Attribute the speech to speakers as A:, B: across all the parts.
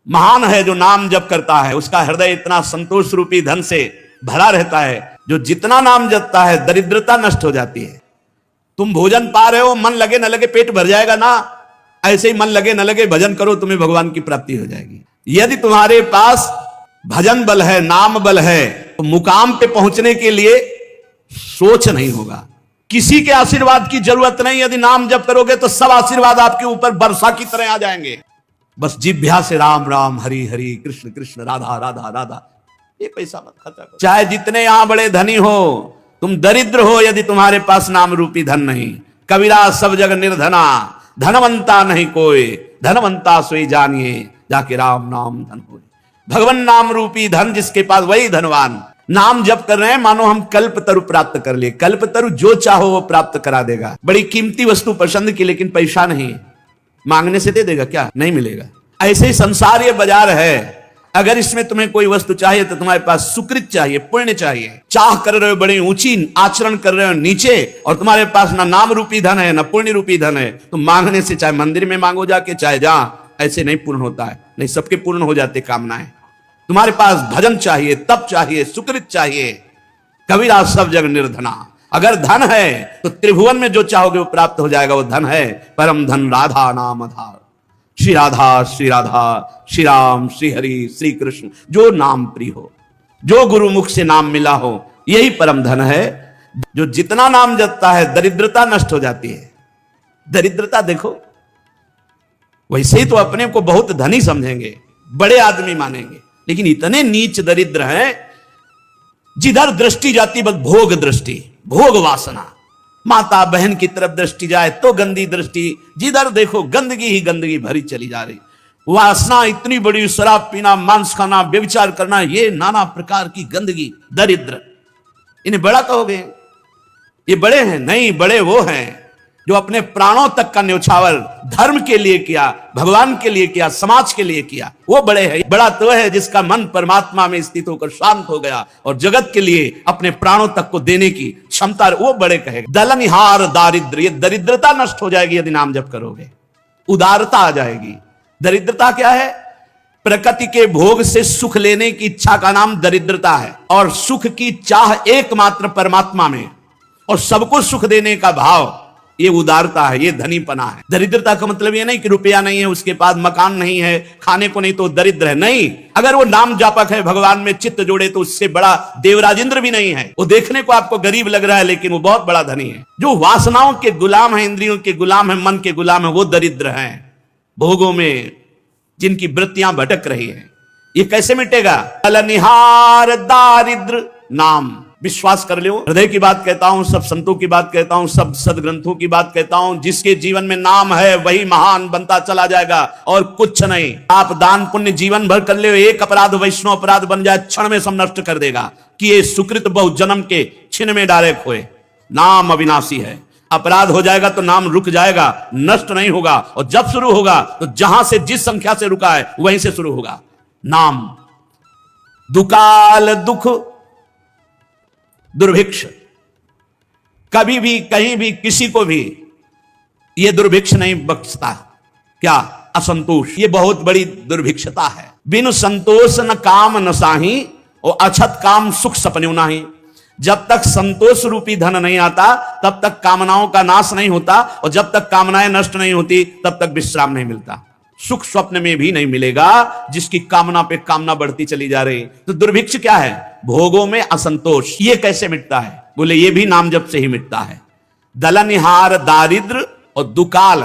A: महान है जो नाम जप करता है, उसका हृदय इतना संतोष रूपी धन से भरा रहता है। जो जितना नाम जपता है दरिद्रता नष्ट हो जाती है। तुम भोजन पा रहे हो, मन लगे न लगे पेट भर जाएगा ना, ऐसे ही मन लगे न लगे भजन करो, तुम्हें भगवान की प्राप्ति हो जाएगी। यदि तुम्हारे पास भजन बल है, नाम बल है, तो मुकाम पे पहुंचने के लिए सोच नहीं होगा, किसी के आशीर्वाद की जरूरत नहीं। यदि नाम जप करोगे तो सब आशीर्वाद आपके ऊपर वर्षा की तरह आ जाएंगे। बस जिभ्या से राम राम हरि हरि कृष्ण कृष्ण राधा राधा राधा, ये पैसा मत खर्चा करो। चाहे जितने यहां बड़े धनी हो, तुम दरिद्र हो यदि तुम्हारे पास नाम रूपी धन नहीं। कबीरा सब जग निर्धना, धनवंता नहीं कोई, धनवंता सोई जानिए, जाके राम नाम धन हो। भगवान नाम रूपी धन जिसके पास वही धनवान। नाम जप कर रहे हैं मानो हम कल्पतरु प्राप्त कर लिए। कल्पतरु जो चाहो वो प्राप्त करा देगा। बड़ी कीमती वस्तु पसंद की, लेकिन पैसा नहीं, मांगने से दे देगा क्या? नहीं मिलेगा। ऐसे ही संसार ये बाजार है। अगर इसमें तुम्हें कोई वस्तु चाहिए तो तुम्हारे पास सुकृत चाहिए, पुण्य चाहिए। चाह कर रहे हो बड़ी ऊंची, आचरण कर रहे हो नीचे, और तुम्हारे पास ना नाम रूपी धन है ना पुण्य रूपी धन है, तो मांगने से चाहे मंदिर में मांगो जाके, चाहे जहां, ऐसे नहीं पूर्ण होता है। नहीं, सबके पूर्ण हो जाते कामनाएं। तुम्हारे पास भजन चाहिए, तप चाहिए, सुकृत चाहिए। कबीरा सब जग निर्धना। अगर धन है तो त्रिभुवन में जो चाहोगे वो प्राप्त हो जाएगा। वो धन है परम धन राधा नाम आधार। श्री राधा श्री राधा, श्री राम श्री हरि श्री कृष्ण, जो नाम प्रिय हो, जो गुरु मुख से नाम मिला हो, यही परम धन है। जो जितना नाम जपता है दरिद्रता नष्ट हो जाती है। दरिद्रता देखो, वैसे ही तो अपने को बहुत धनी समझेंगे, बड़े आदमी मानेंगे, लेकिन इतने नीच दरिद्र हैं, जिधर दृष्टि जाती बस भोग दृष्टि, भोग वासना। माता बहन की तरफ दृष्टि जाए तो गंदी दृष्टि, जिधर देखो गंदगी ही गंदगी भरी चली जा रही। वासना इतनी बड़ी, शराब पीना, मांस खाना, व्यभिचार करना, ये नाना प्रकार की गंदगी। दरिद्र, इन्हें बड़ा कहोगे? ये बड़े हैं? नहीं, बड़े वो हैं जो अपने प्राणों तक का न्यौछावर धर्म के लिए किया, भगवान के लिए किया, समाज के लिए किया, वो बड़े हैं। बड़ा तो है जिसका मन परमात्मा में स्थित होकर शांत हो गया और जगत के लिए अपने प्राणों तक को देने की क्षमता, वो बड़े कहेगा। दलनिहार दारिद्र, ये दरिद्रता नष्ट हो जाएगी यदि नाम जप करोगे। उदारता आ जाएगी। दरिद्रता क्या है? प्रकृति के भोग से सुख लेने की इच्छा का नाम दरिद्रता है। और सुख की चाह एकमात्र परमात्मा में, और सबको सुख देने का भाव, ये उदारता है, ये धनीपना है। दरिद्रता का मतलब ये नहीं कि रुपया नहीं है, उसके पास मकान नहीं है, खाने को नहीं, तो दरिद्र है। नहीं, अगर वो नाम जापक है, भगवान में चित्त जोड़े, तो उससे बड़ा देवराजेंद्र भी नहीं है। वो देखने को आपको गरीब लग रहा है, लेकिन वो बहुत बड़ा धनी है। जो वासनाओं के गुलाम है, इंद्रियों के गुलाम है, मन के गुलाम है, वो दरिद्र हैं। भोगों में जिनकी वृत्तियां भटक रही है, ये कैसे मिटेगा? अलनिहार दारिद्र नाम। विश्वास कर लो, हृदय की बात कहता हूं, सब संतों की बात कहता हूं, सब सदग्रंथों की बात कहता हूं। जिसके जीवन में नाम है वही महान बनता चला जाएगा, और कुछ नहीं। आप दान पुण्य जीवन भर कर ले, एक अपराध वैष्णव अपराध बन जाए, क्षण में सब नष्ट कर देगा। कि ये सुकृत बहु जन्म के छिन में डायरेक्ट हुए। नाम अविनाशी है। अपराध हो जाएगा तो नाम रुक जाएगा, नष्ट नहीं होगा। और जब शुरू होगा तो जहां से जिस संख्या से रुका है वहीं से शुरू होगा। नाम दुकाल दुख दुर्भिक्ष, कभी भी कहीं भी किसी को भी यह दुर्भिक्ष नहीं बख्शता। क्या? असंतोष। यह बहुत बड़ी दुर्भिक्षता है। बिनु संतोष न काम न साही, और अछत काम सुख सपन्यु नाही। जब तक संतोष रूपी धन नहीं आता तब तक कामनाओं का नाश नहीं होता, और जब तक कामनाएं नष्ट नहीं होती तब तक विश्राम नहीं मिलता। सुख स्वप्न में भी नहीं मिलेगा जिसकी कामना पे कामना बढ़ती चली जा रही। तो दुर्भिक्ष क्या है? भोगों में असंतोष। ये कैसे मिटता है? बोले ये भी नाम जप से ही मिटता है। दलनिहार दारिद्र और दुकाल,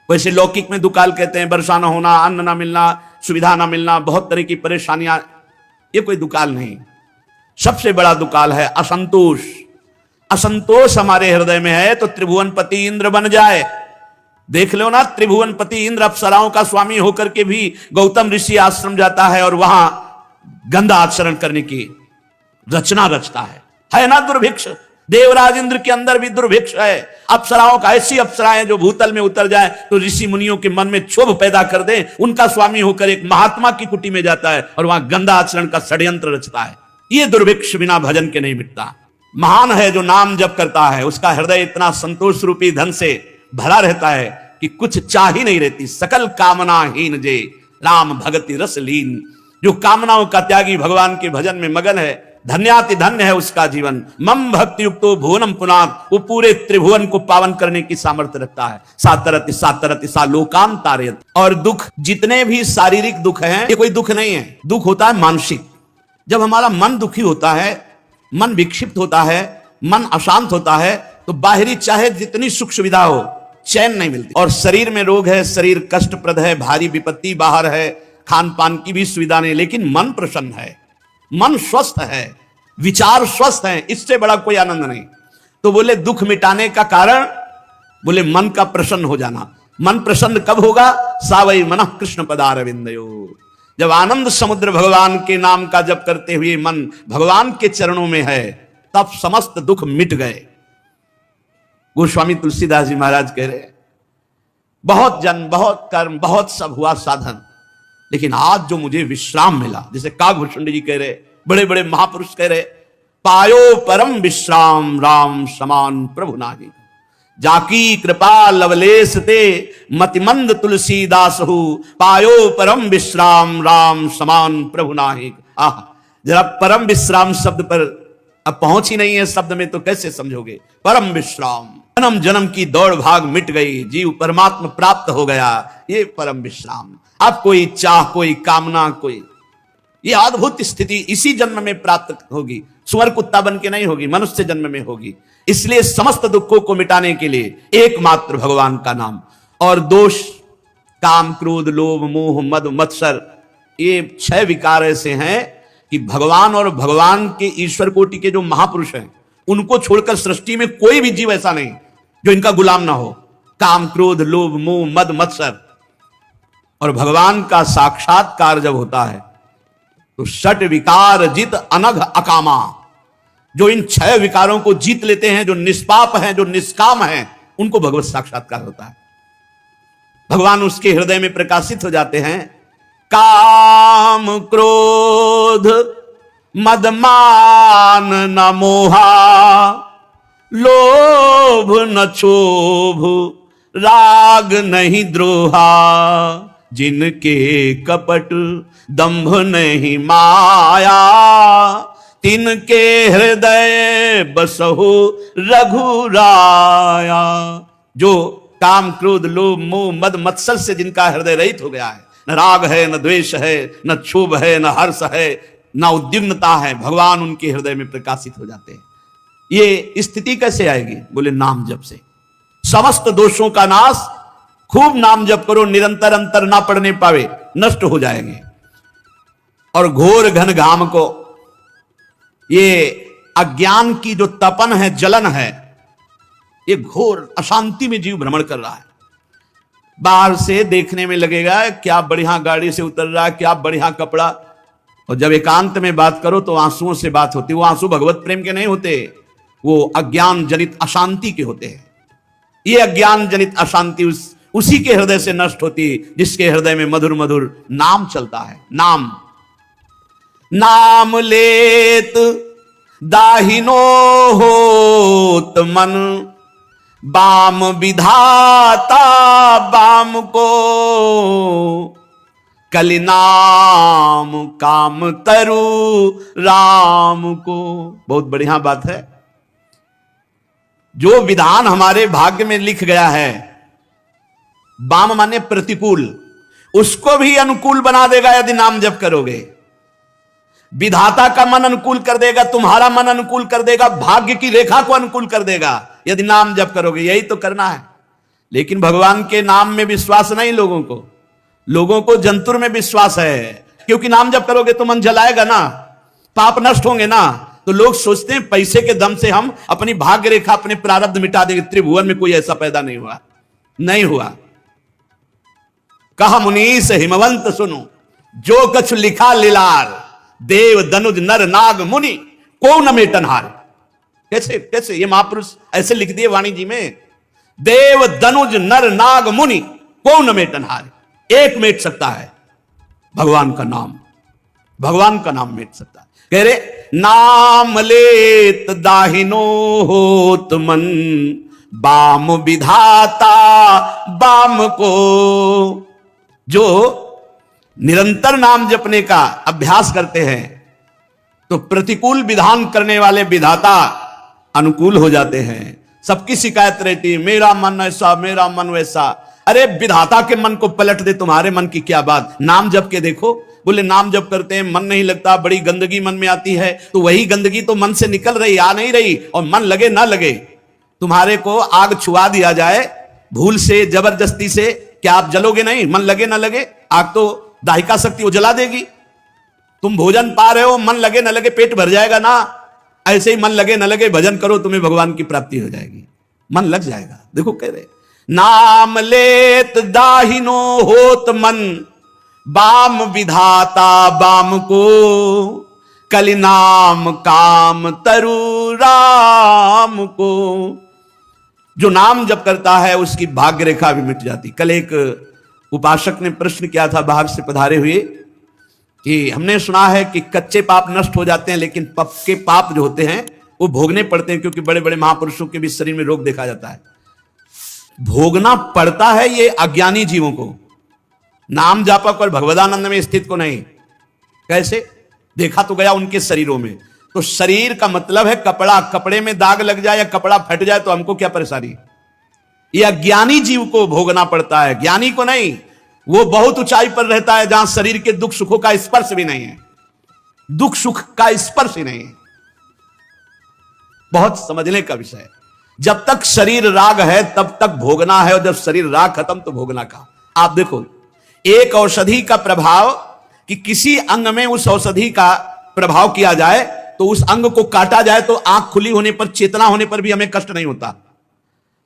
A: वैसे लौकिक में दुकाल कहते हैं वर्षा न होना, अन्न न मिलना, सुविधा न मिलना, बहुत तरह की परेशानियां। ये कोई दुकाल नहीं। सबसे बड़ा दुकाल है असंतोष। असंतोष हमारे हृदय में है तो त्रिभुवनपति इंद्र बन जाए। देख लो ना, त्रिभुवनपति इंद्र अप्सराओं का स्वामी होकर के भी गौतम ऋषि आश्रम जाता है और वहां गंदा आचरण करने की रचना रचता है ना दुर्भिक्ष। देवराज इंद्र के अंदर भी दुर्भिक्ष है। अप्सराओं का, ऐसी अप्सराएं जो भूतल में उतर जाए तो ऋषि मुनियों के मन में क्षोभ पैदा कर दे, उनका स्वामी होकर एक महात्मा की कुटी में जाता है और वहां गंदा आचरण का षड्यंत्र रचता है। ये दुर्भिक्ष बिना भजन के नहीं मिटता। महान है जो नाम जप करता है, उसका हृदय इतना संतोष रूपी धन से भरा रहता है कि कुछ चाह ही नहीं रहती। सकल कामना हीन जे राम भगति रस लीन। जो कामनाओं का त्यागी भगवान के भजन में मगन है, धन्याति धन्य है उसका जीवन। मम भक्ति युक्तो भुवनम पुनात, वो पूरे त्रिभुवन को पावन करने की सामर्थ्य रखता है। सातरति सा लोकान तारयत। और दुख जितने भी शारीरिक दुख हैं, ये कोई दुख नहीं है, दुख होता है मानसिक। जब हमारा मन दुखी होता है, मन विक्षिप्त होता है, मन अशांत होता है, तो बाहरी चाहे जितनी सुख सुविधा हो, चैन नहीं मिलती। और शरीर में रोग है, शरीर कष्टप्रद है, भारी विपत्ति बाहर है, खान पान की भी सुविधा नहीं, लेकिन मन प्रसन्न है, मन स्वस्थ है, विचार स्वस्थ है, इससे बड़ा कोई आनंद नहीं। तो बोले दुख मिटाने का कारण, बोले मन का प्रसन्न हो जाना। मन प्रसन्न कब होगा? सावई मनः कृष्ण पदारविंदयो। जब आनंद समुद्र भगवान के नाम का जप करते हुए मन भगवान के चरणों में है, तब समस्त दुख मिट गए। गोस्वामी तुलसीदास जी महाराज कह रहे, बहुत जन्म, बहुत कर्म, बहुत सब हुआ साधन, लेकिन आज जो मुझे विश्राम मिला, जैसे काकभूषुंड जी कह रहे, बड़े बड़े महापुरुष कह रहे, पायो परम विश्राम राम समान प्रभु नाहि, जाकी कृपा लवलेश ते मतिमंद तुलसीदास हु, पायो परम विश्राम राम समान प्रभु नाहि। आह, जरा परम विश्राम शब्द पर अब पहुंच ही नहीं है शब्द में, तो कैसे समझोगे? परम विश्राम, जन्म जन्म की दौड़ भाग मिट गई, जीव परमात्मा प्राप्त हो गया, ये परम विश्राम। अब कोई चाह, कोई कामना, कोई, ये अद्भुत स्थिति इसी जन्म में प्राप्त होगी। सुअर कुत्ता बन के नहीं होगी, मनुष्य जन्म में होगी। इसलिए समस्त दुखों को मिटाने के लिए एकमात्र भगवान का नाम। और दोष, काम, क्रोध, लोभ, मोह, मद, मत्सर, ये 6 विकार ऐसे हैं कि भगवान और भगवान के ईश्वर कोटि के जो महापुरुष हैं, उनको छोड़कर सृष्टि में कोई भी जीव ऐसा नहीं जो इनका गुलाम ना हो। काम, क्रोध, लोभ, मोह, मद, मत्सर। और भगवान का साक्षात्कार जब होता है तो षट विकार जित अनघ अकामा, जो इन 6 विकारों को जीत लेते हैं, जो निष्पाप हैं, जो निष्काम हैं, उनको भगवत साक्षात्कार होता है। भगवान उसके हृदय में प्रकाशित हो जाते हैं। काम क्रोध मद मान न मोहा, लोभ न क्षोभ राग नहीं द्रोहा, जिनके कपट दंभ नहीं माया, तिनके हृदय बसहु रघुराया। जो काम क्रोध लोभ मोह मद मत्सर से जिनका हृदय रहित हो गया है, न राग है, न द्वेष है, न क्षोभ है, न हर्ष है, न उद्विग्नता है, भगवान उनके हृदय में प्रकाशित हो जाते हैं। ये स्थिति कैसे आएगी? बोले नाम जप से। समस्त दोषों का नाश। खूब नाम जप करो, निरंतर अंतर ना पड़ने पावे, नष्ट हो जाएंगे। और घोर घन घाम को, ये अज्ञान की जो तपन है, जलन है, ये घोर अशांति में जीव भ्रमण कर रहा है। बाहर से देखने में लगेगा क्या बढ़िया गाड़ी से उतर रहा है, क्या बढ़िया कपड़ा, और जब एकांत में बात करो तो आंसुओं से बात होती है। वो आंसू भगवत प्रेम के नहीं होते, वो अज्ञान जनित अशांति के होते हैं। ये अज्ञान जनित अशांति उसी के हृदय से नष्ट होती जिसके हृदय में मधुर मधुर नाम चलता है। नाम, नाम लेत दाहिनो होत मन, बाम विधाता बाम को, कलि नाम काम तरु राम को। बहुत बढ़िया बात है। जो विधान हमारे भाग्य में लिख गया है, बाम माने प्रतिकूल, उसको भी अनुकूल बना देगा यदि नाम जप करोगे। विधाता का मन अनुकूल कर देगा, तुम्हारा मन अनुकूल कर देगा, भाग्य की रेखा को अनुकूल कर देगा यदि नाम जप करोगे। यही तो करना है। लेकिन भगवान के नाम में विश्वास नहीं लोगों को जंतुर में विश्वास है। क्योंकि नाम जप करोगे तो मन जलाएगा ना, पाप नष्ट होंगे ना। तो लोग सोचते हैं पैसे के दम से हम अपनी भाग्य रेखा, अपने प्रारब्ध मिटा देंगे। त्रिभुवन में कोई ऐसा पैदा नहीं हुआ, नहीं हुआ। कहा मुनीस हिमवंत सुनो, जो कछु लिखा लीलार, देव दनुज नर नाग मुनि को न मेटनहार। कैसे कैसे ये महापुरुष ऐसे लिख दिए वाणी जी में, देव दनुज नर नाग मुनि को न मेटनहार। एक मेट सकता है भगवान का नाम, भगवान का नाम मेट सकता है। कह रहे नाम लेत दाहिनो होत मन, बाम विधाता बाम को। जो निरंतर नाम जपने का अभ्यास करते हैं तो प्रतिकूल विधान करने वाले विधाता अनुकूल हो जाते हैं। सबकी शिकायत रहती है, मेरा मन ऐसा, मेरा मन वैसा। अरे विधाता के मन को पलट दे, तुम्हारे मन की क्या बात। नाम जप के देखो। बोले नाम जप करते हैं मन नहीं लगता, बड़ी गंदगी मन में आती है। तो वही गंदगी तो मन से निकल रही, आ नहीं रही। और मन लगे ना लगे, तुम्हारे को आग छुआ दिया जाए भूल से, जबरदस्ती से, क्या आप जलोगे नहीं? मन लगे ना लगे, आग तो दाहिका शक्ति वो जला देगी। तुम भोजन पा रहे हो, मन लगे ना लगे पेट भर जाएगा ना। ऐसे ही मन लगे ना लगे भजन करो, तुम्हें भगवान की प्राप्ति हो जाएगी, मन लग जाएगा। देखो कह रहे नाम लेत दाहिनो होत मन, बाम विधाता बाम को, कलि नाम काम तरु राम को। जो नाम जप करता है उसकी भाग्य रेखा भी मिट जाती। कल एक उपासक ने प्रश्न किया था बाहर से पधारे हुए कि हमने सुना है कि कच्चे पाप नष्ट हो जाते हैं, लेकिन पक्के पाप जो होते हैं वो भोगने पड़ते हैं, क्योंकि बड़े बड़े महापुरुषों के भी शरीर में रोग देखा जाता है। भोगना पड़ता है ये अज्ञानी जीवों को, नाम जापक और भगवदानंद में स्थित को नहीं। कैसे? देखा तो गया उनके शरीरों में। तो शरीर का मतलब है कपड़ा, कपड़े में दाग लग जाए या कपड़ा फट जाए तो हमको क्या परेशानी। ये अज्ञानी जीव को भोगना पड़ता है, ज्ञानी को नहीं। वो बहुत ऊंचाई पर रहता है जहां शरीर के दुख सुखों का स्पर्श भी नहीं है, दुख सुख का स्पर्श ही नहीं है। बहुत समझने का विषय है। जब तक शरीर राग है तब तक भोगना है, और जब शरीर राग खत्म तो भोगना का। आप देखो एक औषधि का प्रभाव, कि किसी अंग में उस औषधि का प्रभाव किया जाए तो उस अंग को काटा जाए तो आंख खुली होने पर, चेतना होने पर भी हमें कष्ट नहीं होता।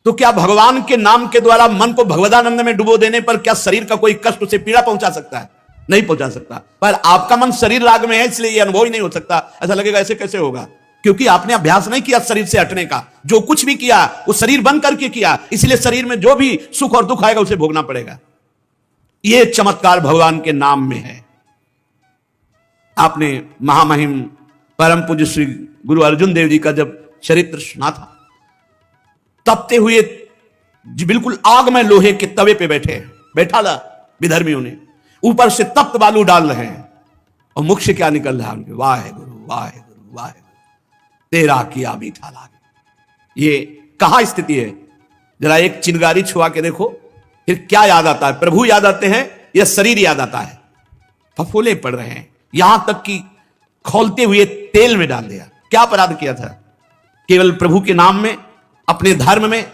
A: तो क्या भगवान के नाम के द्वारा मन को भगवदानंद में डुबो देने पर क्या शरीर का कोई कष्ट उसे पीड़ा पहुंचा सकता है? नहीं पहुंचा सकता। पर आपका मन शरीर राग में है, इसलिए यह अनुभव ही नहीं हो सकता। ऐसा लगेगा ऐसे कैसे होगा, क्योंकि आपने अभ्यास नहीं किया शरीर से हटने का। जो कुछ भी किया वो शरीर बन करके किया, इसलिए शरीर में जो भी सुख और दुख आएगा उसे भोगना पड़ेगा। यह चमत्कार भगवान के नाम में है। आपने महामहिम परम पूज्य श्री गुरु अर्जुन देव जी का जब चरित्र सुना था, तपते हुए जी बिल्कुल आग में लोहे के तवे पे बैठा था विधर्मियों ने, ऊपर से तप्त बालू डाल रहे हैं और मुख से क्या निकल रहा है, वाहे गुरु वाहे गुरु वाहे गुरु, तेरा किया मीठा लागे। ये कहां स्थिति है? जरा एक चिंगारी छुआ के देखो, फिर क्या याद आता है? प्रभु याद आते हैं या शरीर याद आता है? फफोले पड़ रहे हैं, यहां तक कि खौलते हुए तेल में डाल दिया। क्या अपराध किया था? केवल प्रभु के नाम में, अपने धर्म में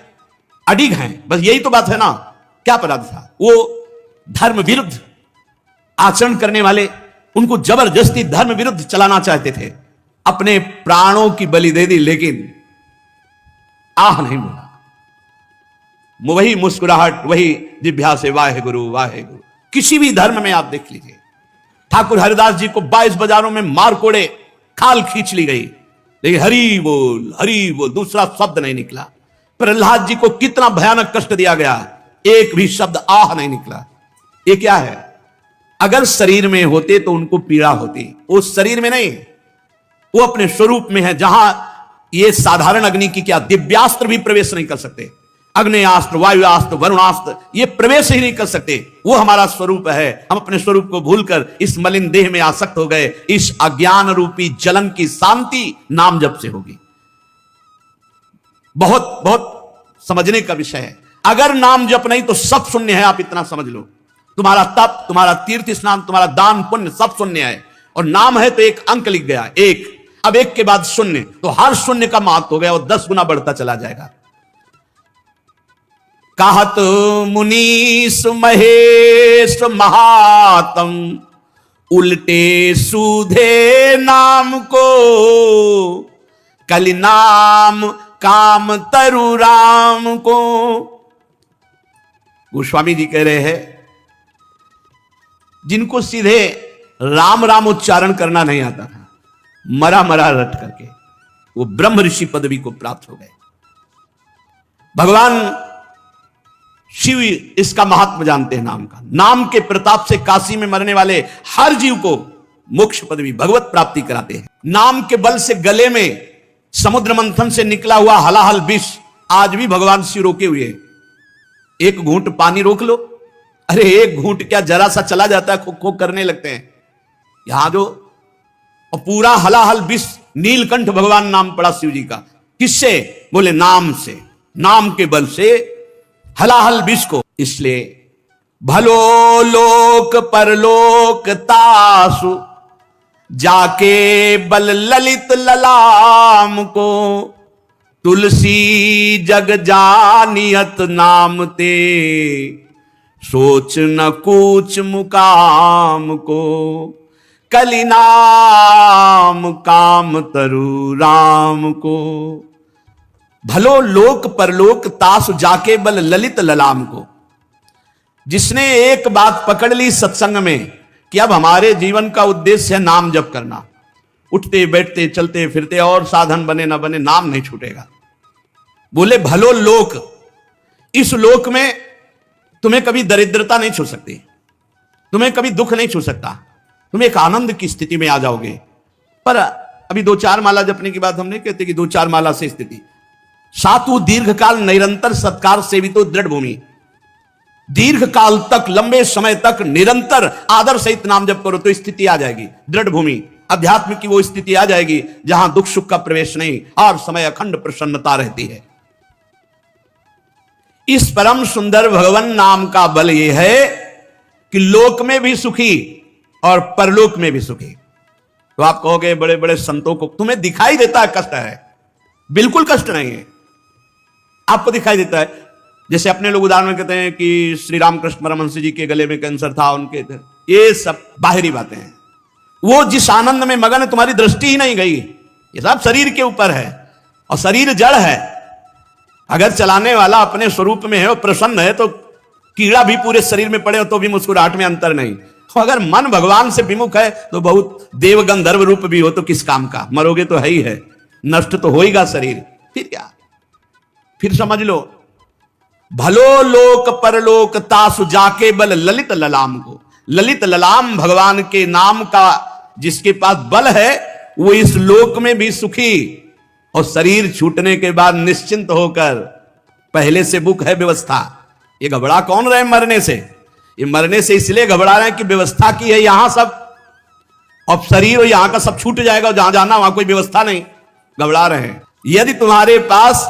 A: अडिग हैं, बस यही तो बात है ना। क्या अपराध था? वो धर्म विरुद्ध आचरण करने वाले, उनको जबरदस्ती धर्म विरुद्ध चलाना चाहते थे, अपने प्राणों की बलि दे दी, लेकिन आह नहीं बोला। वही मुस्कुराहट, वही जिह्वा से वाहे गुरु वाहे गुरु। किसी भी धर्म में आप देख लीजिए, ठाकुर हरिदास जी को 22 बाजारों में मार कोड़े, खाल खींच ली गई, लेकिन हरि बोल दूसरा शब्द नहीं निकला। प्रहलाद जी को कितना भयानक कष्ट दिया गया, एक भी शब्द आह नहीं निकला। ये क्या है? अगर शरीर में होते तो उनको पीड़ा होती, उस शरीर में नहीं, वो अपने स्वरूप में है, जहां ये साधारण अग्नि की क्या दिव्यास्त्र भी प्रवेश नहीं कर सकते। अग्नेयास्त्र, वायुआस्त्र, वरुणास्त्र ये प्रवेश ही नहीं कर सकते। वो हमारा स्वरूप है। हम अपने स्वरूप को भूलकर इस मलिन देह में आसक्त हो गए। इस अज्ञान रूपी जलन की शांति नाम जप से होगी। बहुत बहुत समझने का विषय है। अगर नाम जप नहीं तो सब शून्य है, आप इतना समझ लो। तुम्हारा तप, तुम्हारा तीर्थ स्नान, तुम्हारा दान पुण्य सब शून्य है। और नाम है तो एक अंक लिख गया, एक। अब एक के बाद शून्य, तो हर शून्य का महत्व हो गया और 10 गुना बढ़ता चला जाएगा। कहत मुनीस महेश महात्म, उल्टे सूधे नाम को, कलि नाम काम तरु राम को। गोस्वामी जी कह रहे हैं, जिनको सीधे राम राम उच्चारण करना नहीं आता था, मरा मरा रट करके वो ब्रह्म ऋषि पदवी को प्राप्त हो गए। भगवान शिव इसका महात्मा जानते हैं नाम का। नाम के प्रताप से काशी में मरने वाले हर जीव को मोक्ष पदवी, भगवत प्राप्ति कराते हैं। नाम के बल से गले में समुद्र मंथन से निकला हुआ हलाहल विष आज भी भगवान शिव रोके हुए। एक घूंट पानी रोक लो, अरे एक घूंट क्या जरा सा चला जाता है, खुक खुक करने लगते हैं। यहां जो और पूरा हलाहल विष, नीलकंठ भगवान नाम पड़ा शिव जी का। किससे? बोले नाम से, नाम के बल से हलाहल विष को। इसलिए भलो लोक परलोक तासु, जाके बल ललित ललाम को, तुलसी जग जानियत नाम ते, सोच न कूच मुकाम को, कली नाम काम तरु राम को। भलो लोक परलोक तासु, जाके बल ललित ललाम को। जिसने एक बात पकड़ ली सत्संग में कि अब हमारे जीवन का उद्देश्य है नाम जप करना, उठते बैठते चलते फिरते और साधन बने ना बने नाम नहीं छूटेगा। बोले भलो लोक, इस लोक में तुम्हें कभी दरिद्रता नहीं छू सकती, तुम्हें कभी दुख नहीं छू सकता, तुम एक आनंद की स्थिति में आ जाओगे। पर अभी 2-4 माला जपने की बात हम नहीं कहते कि 2-4 माला से स्थिति। सातु दीर्घकाल निरंतर सत्कार सेवितो दृढ़ भूमि, दीर्घ काल तक, लंबे समय तक निरंतर आदर सहित नाम जप करो तो स्थिति आ जाएगी दृढ़ भूमि, अध्यात्म की वो स्थिति आ जाएगी जहां दुख सुख का प्रवेश नहीं, हर समय अखंड प्रसन्नता रहती है। इस परम सुंदर भगवान नाम का बल यह है कि लोक में भी सुखी और परलोक में भी सुखी। तो आप कहोगे बड़े बड़े संतों को तुम्हें दिखाई देता है कष्ट है, बिल्कुल कष्ट नहीं है, आपको दिखाई देता है। जैसे अपने लोग उदाहरण कहते हैं कि श्री रामकृष्ण परमहंस जी के गले में कैंसर था, उनके थे, ये सब बाहरी बातें हैं। वो जिस आनंद में मगन है तुम्हारी दृष्टि ही नहीं गई, ये सब शरीर के ऊपर है और शरीर जड़ है। अगर चलाने वाला अपने स्वरूप में है और प्रसन्न है तो कीड़ा भी पूरे शरीर में पड़े हो तो भी मुस्कुराहट में अंतर नहीं। तो अगर मन भगवान से विमुख है तो बहुत देव गंधर्व रूप भी हो तो किस काम का, मरोगे तो है ही है, नष्ट तो होएगा शरीर, फिर क्या। फिर समझ लो भलो लोक परलोक तासु, जाके बल ललित ललाम को। ललित ललाम भगवान के नाम का जिसके पास बल है वो इस लोक में भी सुखी और शरीर छूटने के बाद निश्चिंत होकर, पहले से बुक है व्यवस्था। ये घबरा कौन रहे मरने से? ये मरने से इसलिए घबरा रहे हैं कि व्यवस्था की है यहां सब, अब शरीर और यहां का सब छूट जाएगा, जहां जाना वहां कोई व्यवस्था नहीं, घबरा रहे हैं। यदि तुम्हारे पास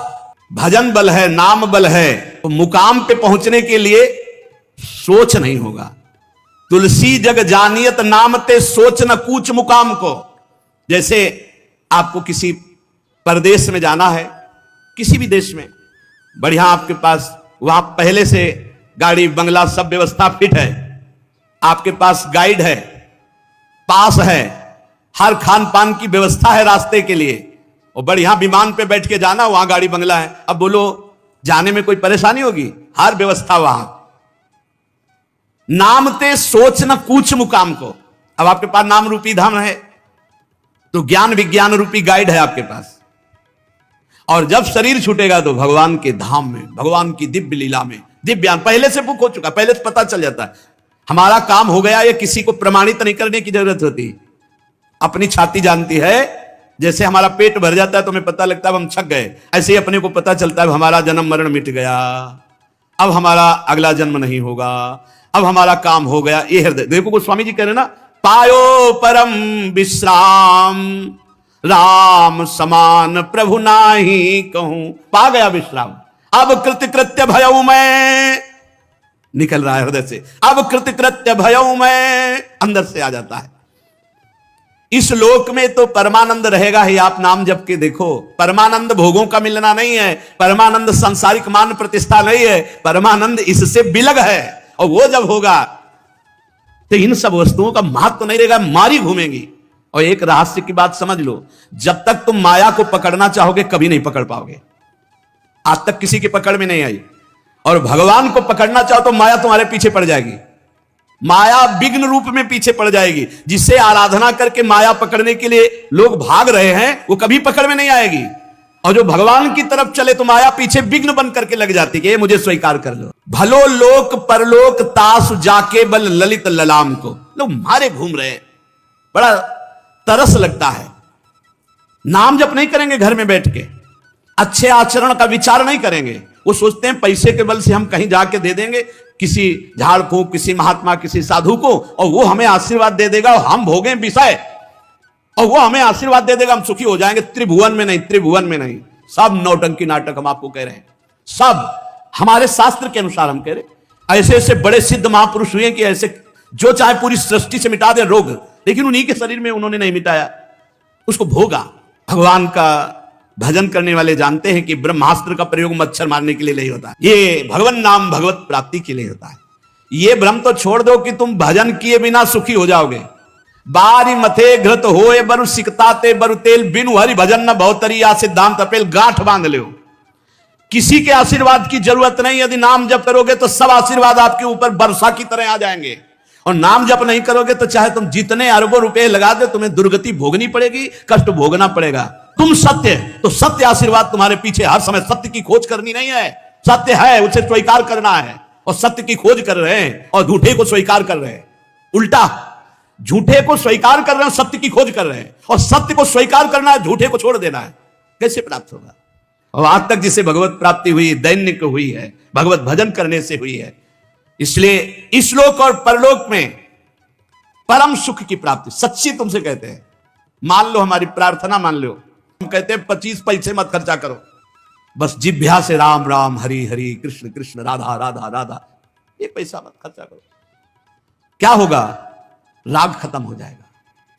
A: भजन बल है, नाम बल है, तो मुकाम पे पहुंचने के लिए सोच नहीं होगा। तुलसी जग जानियत नाम ते, सोच न कूच मुकाम को। जैसे आपको किसी परदेश में जाना है, किसी भी देश में, बढ़िया आपके पास वहां पहले से गाड़ी बंगला सब व्यवस्था फिट है, आपके पास गाइड है, पास है, हर खान पान की व्यवस्था है रास्ते के लिए, और बढ़िया विमान पे बैठ के जाना, वहां गाड़ी बंगला है। अब बोलो जाने में कोई परेशानी होगी? हर व्यवस्था वहां। नाम ते सोच न कूच मुकाम को। अब आपके पास नाम रूपी धाम है तो ज्ञान विज्ञान रूपी गाइड है आपके पास, और जब शरीर छूटेगा तो भगवान के धाम में, भगवान की दिव्य लीला में, दिव्यान पहले से बुक हो चुका, पहले से पता चल जाता है। हमारा काम हो गया, ये किसी को प्रमाणित नहीं करने की जरूरत होती, अपनी छाती जानती है। जैसे हमारा पेट भर जाता है तो हमें पता लगता है हम छक गए, ऐसे ही अपने को पता चलता है हमारा जन्म मरण मिट गया, अब हमारा अगला जन्म नहीं होगा, अब हमारा काम हो गया। ये हृदय देखो गोस्वामी जी कह रहे ना, पायो परम विश्राम राम समान प्रभु नाही कहूं। पा गया विश्राम, अब कृत्य भयऊ मैं, निकल रहा है हृदय से, अब कृत्य भयऊ मैं, अंदर से आ जाता है। इस लोक में तो परमानंद रहेगा ही। आप नाम जप के देखो, परमानंद भोगों का मिलना नहीं है, परमानंद सांसारिक मान प्रतिष्ठा नहीं है, परमानंद इससे बिलग है। और वो जब होगा तो इन सब वस्तुओं का महत्व तो नहीं रहेगा, मारी घूमेंगी। और एक रहस्य की बात समझ लो, जब तक तुम माया को पकड़ना चाहोगे कभी नहीं पकड़ पाओगे। आज तक किसी की पकड़ में नहीं आई, और भगवान को पकड़ना चाहो तो माया तुम्हारे पीछे पड़ जाएगी, माया विघ्न रूप में पीछे पड़ जाएगी। जिससे आराधना करके माया पकड़ने के लिए लोग भाग रहे हैं वो कभी पकड़ में नहीं आएगी, और जो भगवान की तरफ चले तो माया पीछे विघ्न बन करके लग जाती है। मुझे स्वीकार कर लो। भलो लोक परलोक तासु, जाके बल ललित ललाम को। लोग मारे घूम रहे हैं, बड़ा तरस लगता है। नाम जप नहीं करेंगे घर में बैठ के, अच्छे आचरण का विचार नहीं करेंगे, वो सोचते हैं पैसे के बल से हम कहीं जाके दे देंगे, किसी झाड़ फूंक, किसी महात्मा, किसी साधु को, और वो हमें आशीर्वाद दे देगा और हम भोगें विषय, और वो हमें आशीर्वाद दे देगा, हम सुखी हो जाएंगे। त्रिभुवन में नहीं, त्रिभुवन में नहीं। सब नौटंकी नाटक हम आपको कह रहे हैं, सब हमारे शास्त्र के अनुसार हम कह रहे हैं। ऐसे ऐसे बड़े सिद्ध महापुरुष हुए कि ऐसे जो चाहे पूरी सृष्टि से मिटा दे रोग, लेकिन उन्हीं के शरीर में उन्होंने नहीं मिटाया, उसको भोगा। भगवान का भजन करने वाले जानते हैं कि ब्रह्मास्त्र का प्रयोग मच्छर मारने के लिए नहीं होता, ये भगवान नाम भगवत प्राप्ति के लिए होता है। ये भ्रम तो छोड़ दो कि तुम भजन किए बिना सुखी हो जाओगे। बारी मथे घृत होए बरु सिकताते बरु तेल, बिनु हरि भजन न भवतरिया, सिद्धांत अपेल गांठ बांध लो। किसी के आशीर्वाद की जरूरत नहीं, यदि नाम जप करोगे तो सब आशीर्वाद आपके ऊपर वर्षा की तरह आ जाएंगे। और नाम जप नहीं करोगे तो चाहे तुम जितने अरबों रुपए लगा दे, तुम्हें दुर्गति भोगनी पड़ेगी, कष्ट भोगना पड़ेगा। तुम सत्य, तो सत्य आशीर्वाद तुम्हारे पीछे हर समय। सत्य की खोज करनी नहीं है, सत्य है उसे स्वीकार करना है, और सत्य की खोज कर रहे हैं और झूठे को स्वीकार कर रहे हैं। उल्टा, झूठे को स्वीकार कर रहे हैं, सत्य की खोज कर रहे हैं, और सत्य को स्वीकार करना है, झूठे को छोड़ देना है। कैसे प्राप्त होगा? और आज तक जिसे भगवत प्राप्ति हुई दैन्य को हुई है, भगवत भजन करने से हुई है। इसलिए इस लोक और परलोक में परम सुख की प्राप्ति सच्ची तुमसे कहते हैं। मान लो, हमारी प्रार्थना मान लो, हम कहते हैं 25 पैसे मत खर्चा करो, बस जिभ्या से राम राम हरि हरि कृष्ण कृष्ण राधा राधा राधा, 1 पैसा मत खर्चा करो। क्या होगा? राग खत्म हो जाएगा,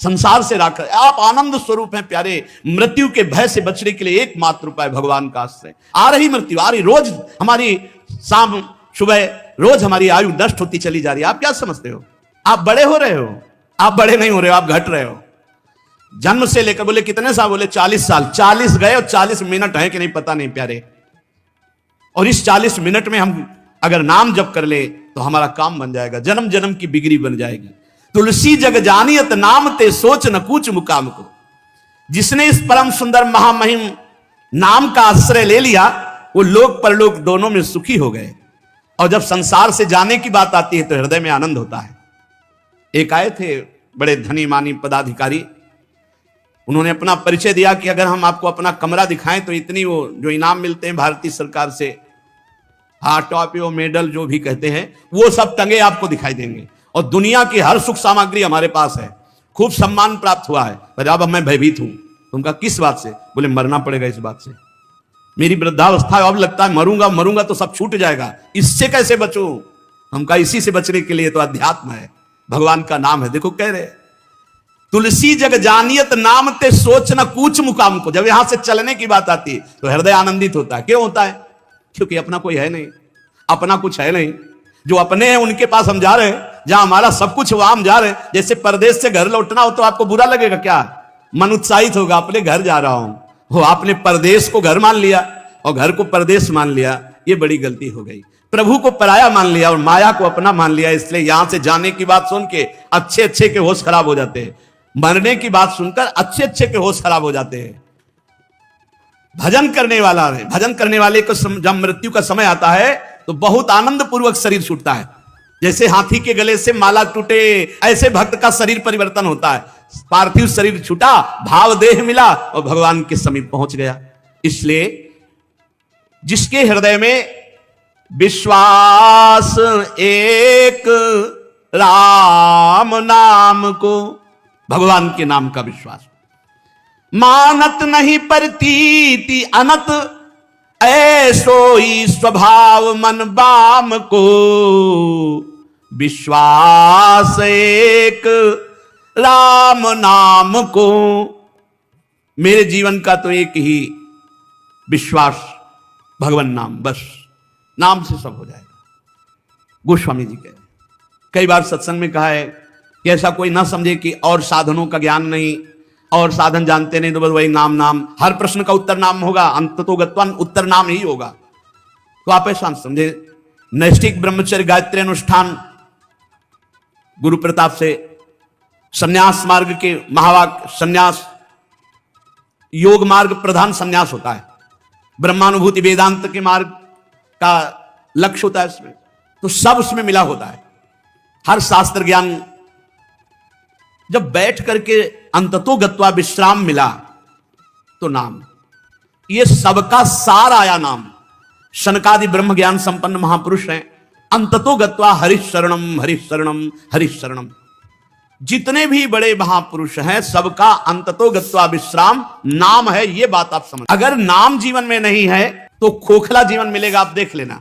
A: संसार से राग। आप आनंद स्वरूप हैं प्यारे। मृत्यु के भय से बचने के लिए एकमात्र उपाय भगवान का आश्रय। आ रही मृत्यु, आ रही, रोज हमारी शाम सुबह रोज हमारी आयु नष्ट होती चली जा रही है। आप क्या समझते हो? आप बड़े हो रहे हो? आप बड़े नहीं हो रहे हो, आप घट रहे हो। जन्म से लेकर, बोले कितने साल? बोले 40 साल। 40 गए और 40 मिनट है कि नहीं पता नहीं प्यारे। और इस 40 मिनट में हम अगर नाम जप कर ले तो हमारा काम बन जाएगा, जन्म जन्म की बिगड़ी बन जाएगी। तुलसी जग जानियत नाम ते सोच न कूच मुकाम को। जिसने इस परम सुंदर महामहिम नाम का आश्रय ले लिया, वो लोक परलोक दोनों में सुखी हो गए। और जब संसार से जाने की बात आती है तो हृदय में आनंद होता है। एक आए थे बड़े धनी मानी पदाधिकारी, उन्होंने अपना परिचय दिया कि अगर हम आपको अपना कमरा दिखाएं तो इतनी वो जो इनाम मिलते हैं भारतीय सरकार से, हाँ टॉपियो मेडल जो भी कहते हैं, वो सब टंगे आपको दिखाई देंगे, और दुनिया की हर सुख सामग्री हमारे पास है, खूब सम्मान प्राप्त हुआ है। पर अब मैं भयभीत हूं। तुमका किस बात से? बोले मरना पड़ेगा इस बात से, मेरी वृद्धावस्था, अब लगता है मरूंगा मरूंगा तो सब छूट जाएगा, इससे कैसे बचूं? हमका इसी से बचने के लिए तो अध्यात्म है, भगवान का नाम है। देखो कह रहे तुलसी जग जानियत नाम ते सोच न कूच मुकाम को। जब यहां से चलने की बात आती है तो हृदय आनंदित होता है। क्यों होता है? क्योंकि अपना कोई है नहीं, अपना कुछ है नहीं। जो अपने हैं उनके पास हम जा रहे हैं, जहां हमारा सब कुछ वहां हम जा रहे हैं। जैसे परदेश से घर लौटना हो तो आपको बुरा लगेगा क्या? मन उत्साहित होगा, अपने घर जा रहा हूं। वो आपने परदेश को घर मान लिया और घर को परदेश मान लिया, ये बड़ी गलती हो गई। प्रभु को पराया मान लिया और माया को अपना मान लिया। इसलिए यहां से जाने की बात सुन के अच्छे अच्छे के होश खराब हो जाते हैं, मरने की बात सुनकर अच्छे अच्छे के होश खराब हो जाते हैं। भजन करने वाला है, भजन करने वाले को जब मृत्यु का समय आता है तो बहुत आनंद पूर्वक शरीर छूटता है। जैसे हाथी के गले से माला टूटे, ऐसे भक्त का शरीर परिवर्तन होता है। पार्थिव शरीर छूटा, भाव देह मिला और भगवान के समीप पहुंच गया। इसलिए जिसके हृदय में विश्वास एक राम नाम को, भगवान के नाम का विश्वास, मानत नहीं परतीति अनत, ऐसो ही स्वभाव मन बाम को। विश्वास एक राम नाम को। मेरे जीवन का तो एक ही विश्वास, भगवान नाम, बस नाम से सब हो जाएगा। गोस्वामी जी कह, कई बार सत्संग में कहा है कि ऐसा कोई ना समझे कि और साधनों का ज्ञान नहीं, और साधन जानते नहीं तो बस वही नाम नाम, हर प्रश्न का उत्तर नाम होगा, अंततोगत्वा उत्तर नाम ही होगा। तो आप ऐसा समझे, नैष्ठिक ब्रह्मचर्य गायत्री अनुष्ठान गुरु प्रताप से, संन्यास मार्ग के महावाक्य संन्यास, योग मार्ग प्रधान संन्यास होता है, ब्रह्मानुभूति वेदांत के मार्ग का लक्ष्य होता है इसमें, तो सब उसमें मिला होता है। हर शास्त्र ज्ञान जब बैठ करके अंततो गत्वा विश्राम मिला तो नाम, ये सबका सार आया नाम। शनकादि ब्रह्म ज्ञान संपन्न महापुरुष हैं, अंततो गत्वा हरिशरणम हरिशरणम हरिशरणम। जितने भी बड़े महापुरुष हैं सबका अंततो गत्वा विश्राम नाम है, ये बात आप समझ। अगर नाम जीवन में नहीं है तो खोखला जीवन मिलेगा, आप देख लेना।